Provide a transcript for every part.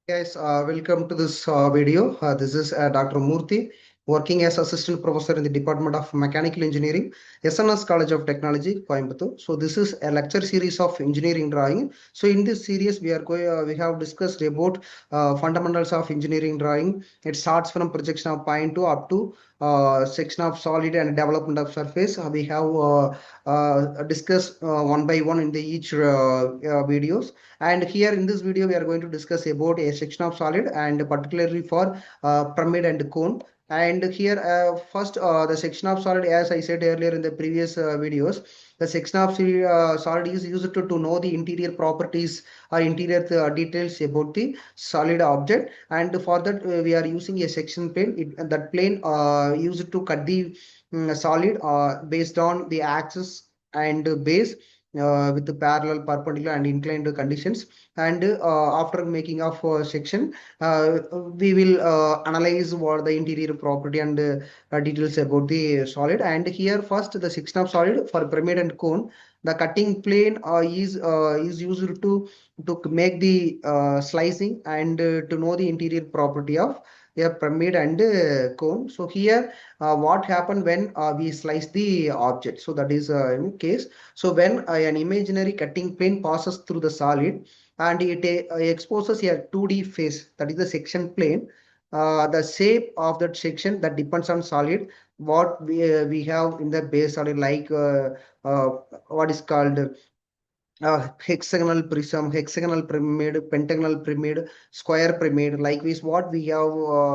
Guys, welcome to this video. This is Dr. Moorthy, working as assistant professor in the Department of Mechanical Engineering, SNS College of Technology, Coimbatore. So this is a lecture series of engineering drawing. So in this series, we have discussed about fundamentals of engineering drawing. It starts from projection of point to up to section of solid and development of surface. We have discussed one by one in the each videos. And here in this video, we are going to discuss about a section of solid and particularly for pyramid and cone. And here, first, the section of solid, as I said earlier in the previous videos, the section of solid is used to know the interior properties or interior details about the solid object. And for that, we are using a section plane. That plane used to cut the solid based on the axis and base with the parallel, perpendicular, and inclined conditions. And after making of section, we will analyze what the interior property and details about the solid. And here, first, the section of solid for pyramid and cone. The cutting plane is used to make the slicing and to know the interior property of a pyramid and cone. So here, what happened when we slice the object? So that is in case. So when an imaginary cutting plane passes through the solid and it exposes a 2D face, that is the section plane, the shape of that section that depends on solid, what we have in the base solid, like uh, what is called hexagonal prism, hexagonal pyramid, pentagonal pyramid, square pyramid. Likewise, what we have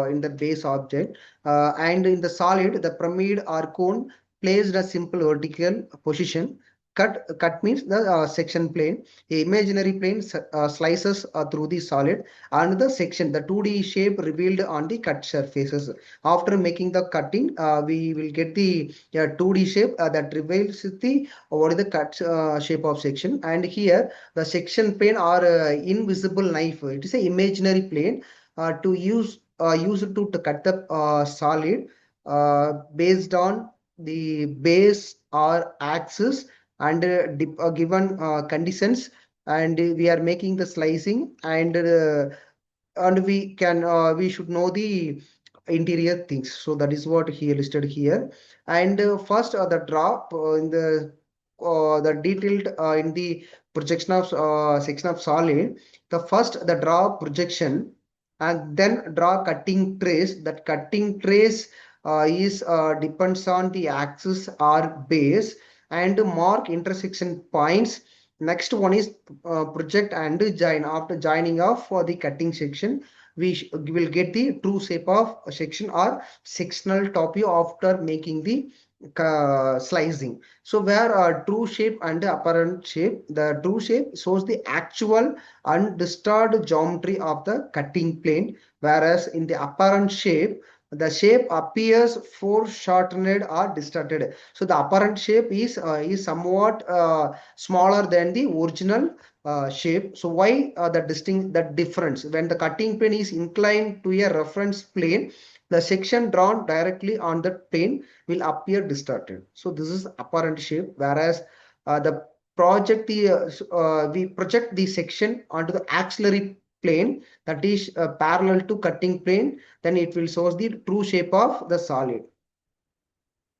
in the base object, and in the solid, the pyramid or cone placed a simple vertical position. Cut means the section plane. A imaginary plane slices through the solid, and the section, the 2D shape revealed on the cut surfaces. After making the cutting, we will get the 2D shape that reveals the what is the cut shape of section. And here the section plane or invisible knife, it is a imaginary plane to use it to cut the solid based on the base or axis and given conditions. And we are making the slicing, and we should know the interior things. So that is what he listed here. And first, the drop in the detailed in the projection of section of solid. The first, the draw projection, and then draw cutting trace. That cutting trace is depends on the axis or base, and mark intersection points. Next one is project and join. After joining off for the cutting section, we will get the true shape of section or sectional top view after making the slicing. So where true shape and apparent shape, the true shape shows the actual undisturbed geometry of the cutting plane, whereas in the apparent shape, the shape appears foreshortened or distorted. So the apparent shape is somewhat smaller than the original shape. So why that difference? When the cutting plane is inclined to a reference plane, the section drawn directly on that plane will appear distorted. So this is apparent shape, whereas the we project the section onto the axillary plane that is parallel to cutting plane, then it will show the true shape of the solid.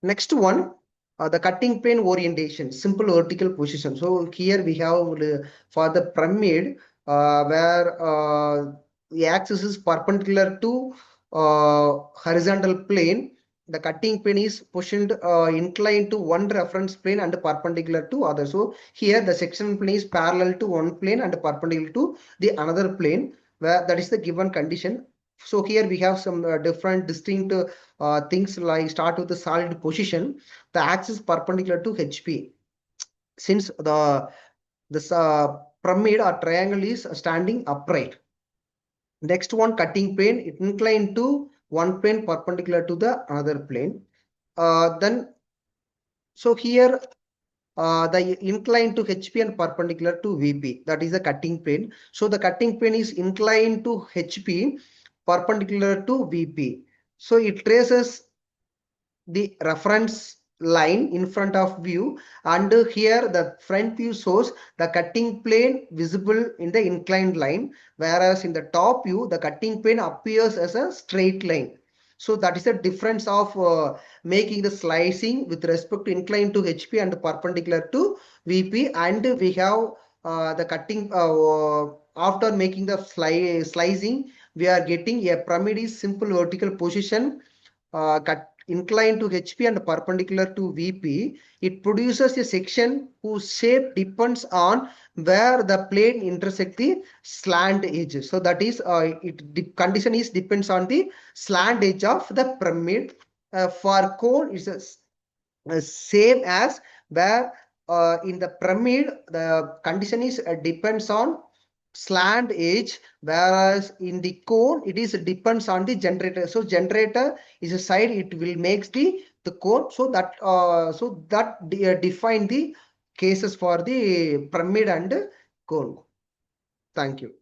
Next one, the cutting plane orientation, simple vertical position. So here we have for the pyramid where the axis is perpendicular to horizontal plane. The cutting plane is positioned inclined to one reference plane and perpendicular to other. So here the section plane is parallel to one plane and perpendicular to the another plane, where that is the given condition. So here we have some different distinct things, like start with the solid position. The axis perpendicular to HP. Since the this pyramid or triangle is standing upright. Next one, cutting plane, it inclined to one plane perpendicular to the another plane. Then so here the inclined to HP and perpendicular to VP, that is the cutting plane. So the cutting plane is inclined to HP, perpendicular to VP. So it traces the reference line in front of view, and here the front view shows the cutting plane visible in the inclined line, whereas in the top view the cutting plane appears as a straight line. So that is the difference of making the slicing with respect to inclined to HP and perpendicular to VP. And we have the cutting after making the slicing, we are getting a pyramid is simple vertical position cut inclined to HP and perpendicular to VP. It produces a section whose shape depends on where the plane intersect the slant edge. So that is the condition is depends on the slant edge of the pyramid. For cone, it's same as where in the pyramid the condition is depends on slant edge, whereas in the cone it is depends on the generator. So generator is a side, it will makes the cone. So that define the cases for the pyramid and cone. Thank you.